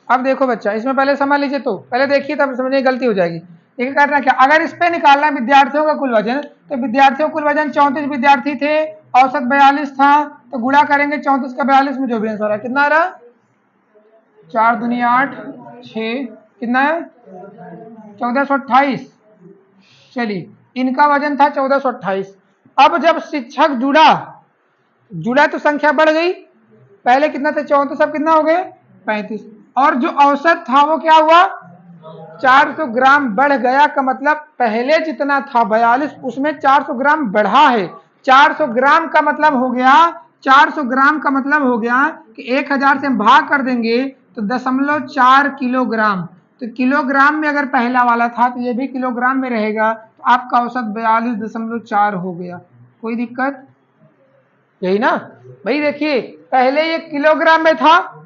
अब देखो बच्चा, इसमें पहले समझ लीजिए, तो पहले देखिए तब समझने की गलती हो जाएगी। देखिए करना क्या, अगर इस पे निकालना है विद्यार्थियों का कुल वजन, तो विद्यार्थियों का कुल वजन 34 विद्यार्थी थे, औसत 42 था, तो गुणा करेंगे 34 का 42 में, जो भी आंसर आ रहा है कितना आ रहा, 4 दूनी 8, 6, कितना है 1428। चलिए इनका वजन था 1428। अब जब शिक्षक जुड़ा जुड़ा तो संख्या बढ़ गई, पहले कितना था 34, अब कितना हो गए 35, और जो औसत था वो क्या हुआ 400 ग्राम बढ़ गया, का मतलब पहले जितना था 42 उसमें 400 ग्राम बढ़ा है। 400 ग्राम का मतलब हो गया, 400 ग्राम का मतलब हो गया कि 1000 से हम भाग कर देंगे तो 0.4 किलोग्राम, तो किलोग्राम में अगर पहला वाला था तो ये भी किलोग्राम में रहेगा, तो आपका औसत 42.4 हो गया। कोई दिक्कत, यही ना भाई। देखिए पहले ये किलोग्राम में था,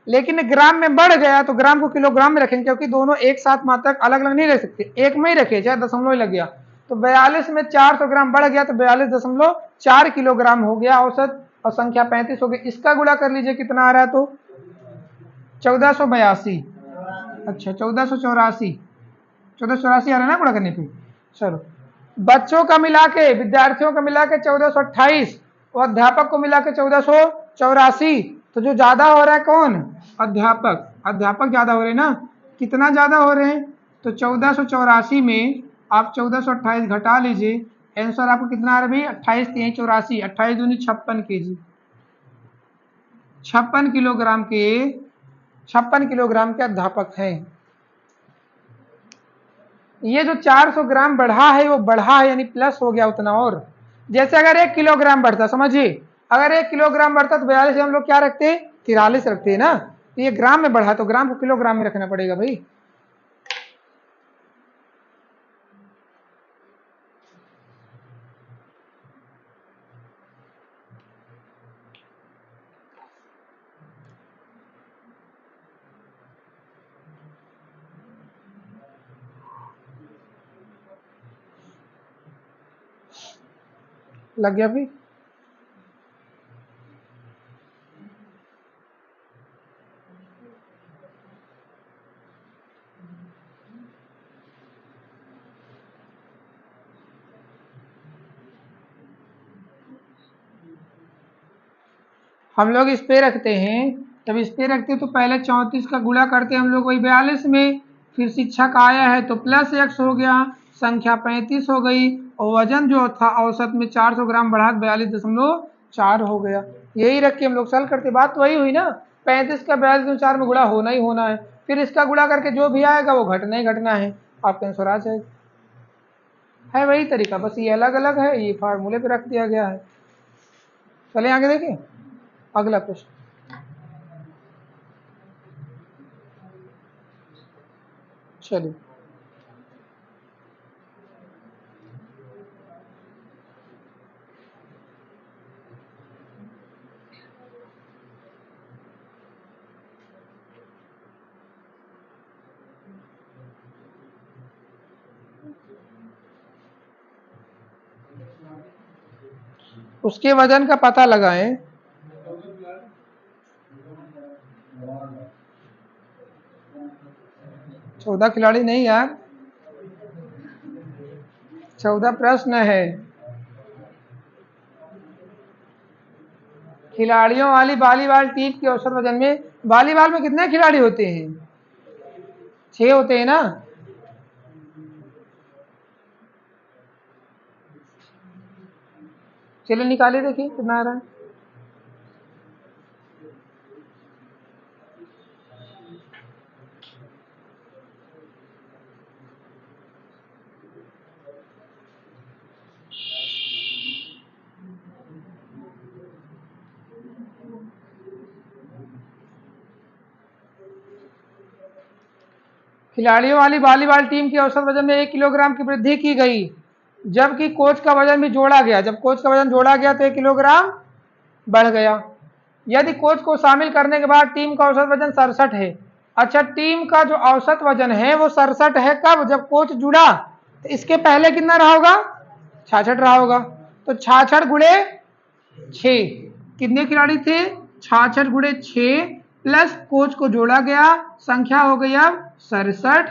लेकिन ग्राम में बढ़ गया तो ग्राम को किलोग्राम में रखेंगे, क्योंकि दोनों एक साथ मात्रक अलग अलग नहीं रख सकते, एक में ही रखे, चाहे दशमलव लग गया, तो 42 में 400 ग्राम बढ़ गया तो 42.4 किलोग्राम हो गया औसत, और संख्या 35 हो गई। इसका गुणा कर लीजिए कितना आ रहा है, तो 1482, अच्छा 1484, 1484 आ रहा है ना गुणा करने पे। चलो बच्चों का मिला के, विद्यार्थियों का मिला के 1428, और अध्यापक को मिला के 1484, तो जो ज्यादा हो रहा है कौन, अध्यापक, अध्यापक ज्यादा हो रहे हैं ना। कितना ज्यादा हो रहे हैं, तो 1484 में आप 1428 घटा लीजिए, आंसर आपको कितना आ रहा है भाई 28 3 84, 28 दूनी 56 केजी, 56 किलोग्राम के, 56 किलोग्राम के अध्यापक हैं। ये जो 400 ग्राम बढ़ा है वो बढ़ा है, यानी प्लस हो गया उतना। और जैसे अगर 1 किलोग्राम बढ़ता, समझिए अगर 1 किलोग्राम बढ़ता तो 42 हम लोग क्या रखते 43 रखते हैं ना, तो ये ग्राम में बढ़ा तो ग्राम को किलोग्राम में रखना पड़ेगा भाई। लग गया भाई। हम लोग इस पे रखते हैं, जब इस पे रखते हैं तो पहले 34 का गुणा करते हैं हम लोग वही 42 में, फिर शिक्षक आया है तो प्लस x हो गया, संख्या 35 हो गई और वजन जो था औसत में 400 ग्राम बढ़ा 42.4 हो गया। यही रख के हम लोग सॉल्व करते, बात तो वही हुई ना, 35 का 42.4 में गुणा होना ही होना है, फिर इसका गुणा करके जो भी आएगा वो घटना ही घटना है, आपका आंसर आ जाएगा। है वही तरीका, बस ये अलग अलग है, ये फार्मूले पे रख दिया गया है। चले आगे देखें अगला प्रश्न। चलिए उसके वजन का पता लगाएं। चौदह खिलाड़ी नहीं यार, 14 प्रश्न है। खिलाड़ियों वाली वॉलीबॉल टीम के औसत वजन में, वॉलीबॉल में कितने खिलाड़ी होते हैं? 6 होते हैं ना। चलिए निकालिए देखिए कितना आ रहा है। खिलाड़ियों वाली वॉलीबॉल टीम के औसत वजन में 1 किलोग्राम की वृद्धि की गई, जबकि कोच का वजन भी जोड़ा गया। जब कोच का वजन जोड़ा गया तो 1 किलोग्राम बढ़ गया। यदि कोच को शामिल करने के बाद टीम का औसत वजन 67 है। अच्छा, टीम का जो औसत वजन है वो 67 है कब? जब कोच जुड़ा। तो इसके पहले कितना रहा होगा? 66 रहा होगा। तो 66 गुणे 6, कितने खिलाड़ी थे? 66 गुणे 6 प्लस कोच को जोड़ा गया, संख्या हो गई अब 67,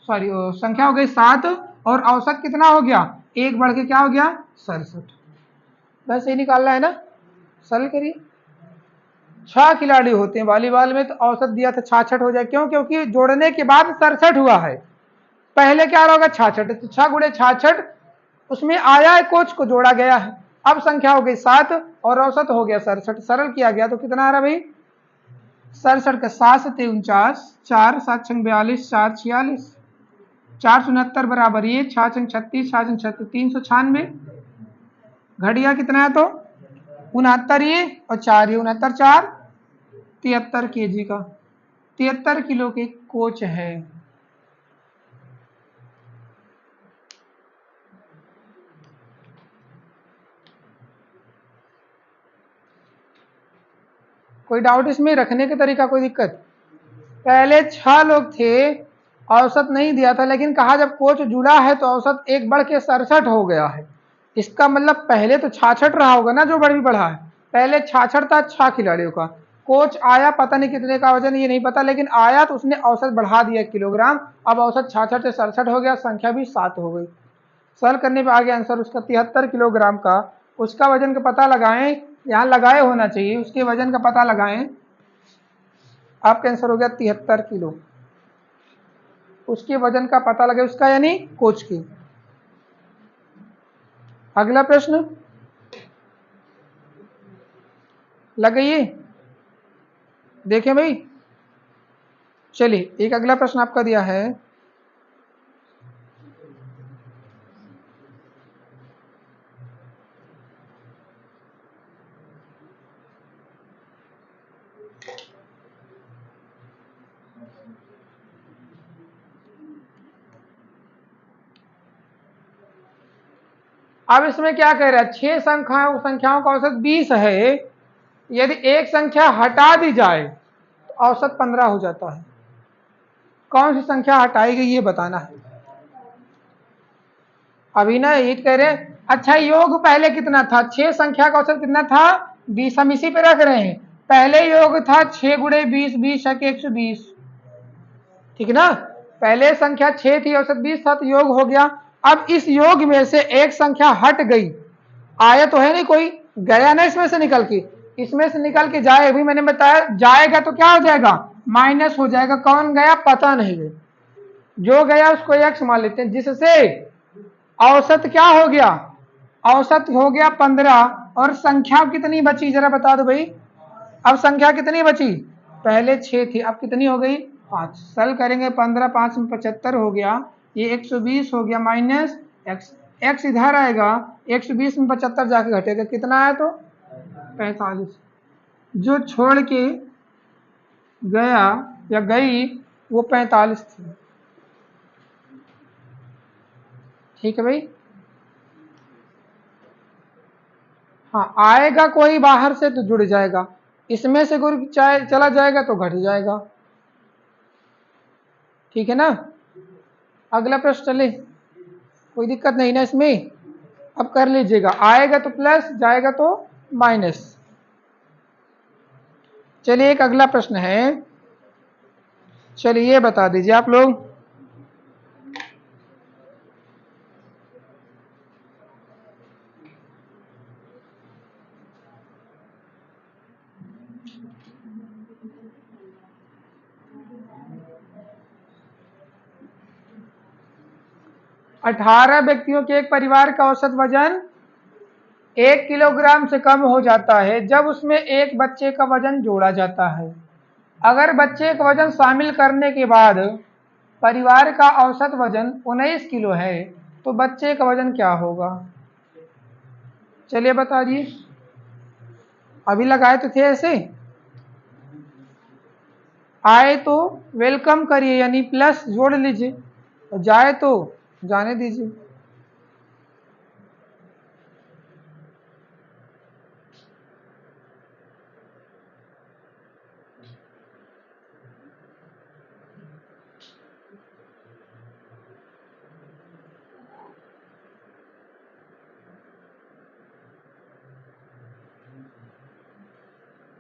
सॉरी संख्या हो गई 7 और औसत कितना हो गया? 1 बढ़ के क्या हो गया? 67। बस ये निकालना है ना, सरल करिए। 6 खिलाड़ी होते हैं वॉलीबॉल में, तो औसत दिया था 66 हो जाए, क्यों? क्योंकि जोड़ने के बाद 67 हुआ है, पहले क्या होगा? 66, तो 6 गुणे 66 उसमें आया है, कोच को जोड़ा गया है, अब संख्या हो गई 7 और औसत हो गया 67। सरल किया गया तो कितना आ रहा भाई? 67 का 7 से 49, 4 7 6 42, 4 46, 469 बराबर ये 6 6 36, 6 6 36, 396। घटिया कितना है? तो 69 ये और 4 ये, 69 4 73 kg का, 73 किलो के कोच है। कोई डाउट इसमें? रखने का तरीका कोई दिक्कत? पहले 6 लोग थे, औसत नहीं दिया था, लेकिन कहा जब कोच जुड़ा है तो औसत 1 बढ़ के 67 हो गया है। इसका मतलब पहले तो 66 रहा होगा ना, जो भी बढ़ा है। पहले 66 था 6 खिलाड़ियों का, कोच आया पता नहीं कितने का वजन ये नहीं पता, लेकिन आया तो उसने औसत बढ़ा दिया 1 किलोग्राम, अब औसत 66 से 67 हो गया, संख्या भी 7 हो गई। सरल करने पे आ गया आंसर उसका 73 किलोग्राम का। उसका वजन का पता लगाएं, यहाँ लगाए होना चाहिए, उसके वजन का पता लगाएं, आपका आंसर हो गया 73 किलो। उसके वजन का पता लगे उसका, यानी कोच की। अगला प्रश्न लगाइए, देखें भाई। चलिए एक अगला प्रश्न आपका दिया है, अब इसमें क्या कह रहा है? 6 संख्याओं का औसत 20 है, यदि एक संख्या हटा दी जाए तो औसत 15 हो जाता है। कौन सी संख्या हटाई गई ये बताना है। अभी ना ये कह रहे हैं, अच्छा योग पहले कितना था? 6 संख्या का औसत कितना था? 20। हम इसी पे रख रहे हैं, पहले योग था 6 गुणे 20, 20 है 120, ठीक ना। पहले संख्या 6 थी, औसत 20 था, तो योग हो गया। अब इस योग में से एक संख्या हट गई, आया तो है नहीं कोई, गया ना इसमें से निकल के, इसमें से निकल के जाए, अभी मैंने बताया जाएगा तो क्या हो जाएगा, माइनस हो जाएगा। कौन गया पता नहीं है, जो गया उसको x मान लेते हैं, जिससे औसत क्या हो गया, औसत हो गया 15। और संख्या कितनी बची जरा बता दो भाई। अब संख्या कितनी बची, पहले 6 थी, अब कितनी हो गई 5। सल करेंगे 15 5 में 75 हो गया, ये 120 हो गया माइनस x, x इधर आएगा, 120 में 75 जाके घटेगा, कितना आया तो 45। जो छोड़ के गया या गई वो 45 थी। ठीक है भाई। हाँ, आएगा कोई बाहर से तो जुड़ जाएगा, इसमें से कोई चला जाएगा तो घट जाएगा। ठीक है ना। अगला प्रश्न चले, कोई दिक्कत नहीं ना इसमें, अब कर लीजिएगा। आएगा तो प्लस, जाएगा तो माइनस। चलिए एक अगला प्रश्न है, चलिए बता दीजिए आप लोग। अठारह व्यक्तियों के एक परिवार का औसत वजन 1 किलोग्राम से कम हो जाता है जब उसमें एक बच्चे का वजन जोड़ा जाता है। अगर बच्चे का वजन शामिल करने के बाद परिवार का औसत वजन 19 किलो है तो बच्चे का वजन क्या होगा। चलिए बता दिए, अभी लगाए तो थे ऐसे। आए तो वेलकम करिए यानी प्लस जोड़ लीजिए, और जाए तो जाने दीजिए।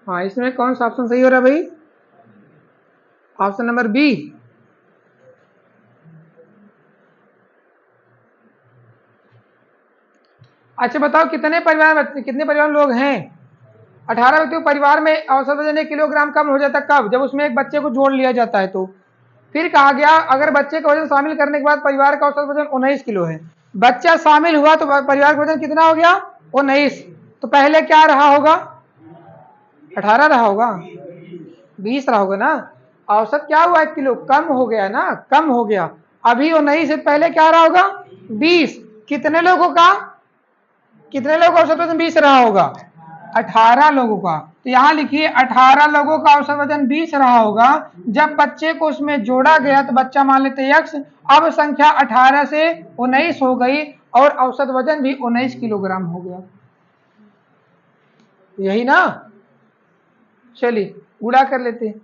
हाँ, इसमें कौन सा ऑप्शन सही हो रहा है भाई, ऑप्शन नंबर बी। अच्छा बताओ कितने परिवार लोग हैं। 18 व्यक्तियों परिवार में औसत वजन 1 किलोग्राम कम हो जाता है कब, जब उसमें एक बच्चे को जोड़ लिया जाता है। तो फिर कहा गया अगर बच्चे का वजन शामिल करने के बाद परिवार का औसत वजन 19 किलो है, बच्चा शामिल हुआ तो परिवार का वजन कितना हो गया 19। तो पहले क्या रहा होगा, 18 रहा होगा, 20 रहा होगा ना। औसत क्या हुआ 1 किलो कम हो गया ना, कम हो गया। अभी 19 से पहले क्या रहा होगा 20। कितने लोगों का, कितने लोगों का औसत वजन 20 रहा होगा, 18 लोगों का। तो यहाँ लिखिए 18 लोगों का औसत वजन 20 रहा होगा। जब बच्चे को उसमें जोड़ा गया तो बच्चा मान लेते x, अब संख्या 18 से 19 हो गई और औसत वजन भी 19 किलोग्राम हो गया, यही ना। चलिए गुणा कर लेते हैं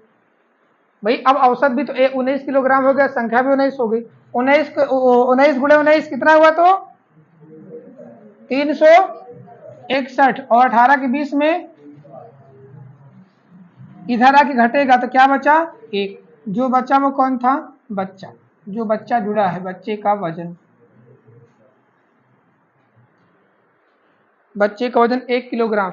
भाई, अब औसत भी तो 19 किलोग्राम हो गया, संख्या भी 19 हो गई। 19 गुणे 19 कितना हुआ तो 361, और 18 के 20 में इधर आके घटेगा तो क्या बचा 1। जो बचा वो कौन था, बच्चा, जो बच्चा जुड़ा है, बच्चे का वजन, बच्चे का वजन 1 किलोग्राम।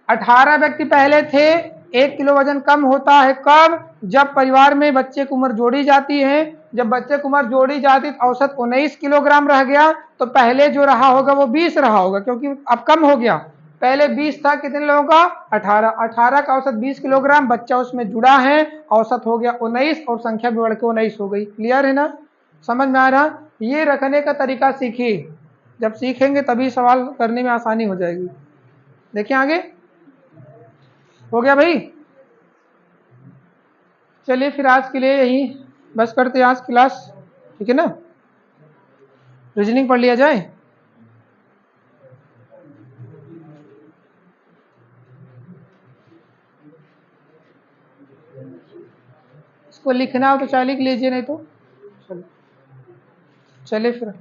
18 व्यक्ति पहले थे, 1 किलो वजन कम होता है कब, जब परिवार में बच्चे की उम्र जोड़ी जाती है। जब बच्चे की उम्र जोड़ी जाती तो औसत 19 किलोग्राम रह गया, तो पहले जो रहा होगा वो 20 रहा होगा, क्योंकि अब कम हो गया। पहले 20 था, कितने लोगों का 18, 18 का औसत 20 किलोग्राम, बच्चा उसमें जुड़ा है, औसत हो गया 19 और संख्या भी बढ़ के 19 हो गई। क्लियर है ना, समझ में आ रहा। ये रखने का तरीका सीखिए, जब सीखेंगे तभी सवाल करने में आसानी हो जाएगी। देखिए आगे हो गया भाई। चलिए फिर आज के लिए यही बस करते हैं आज क्लास, ठीक है ना। रीजनिंग पढ़ लिया जाए। इसको लिखना हो तो चाहे लिख लीजिए, नहीं तो चलिए फिर।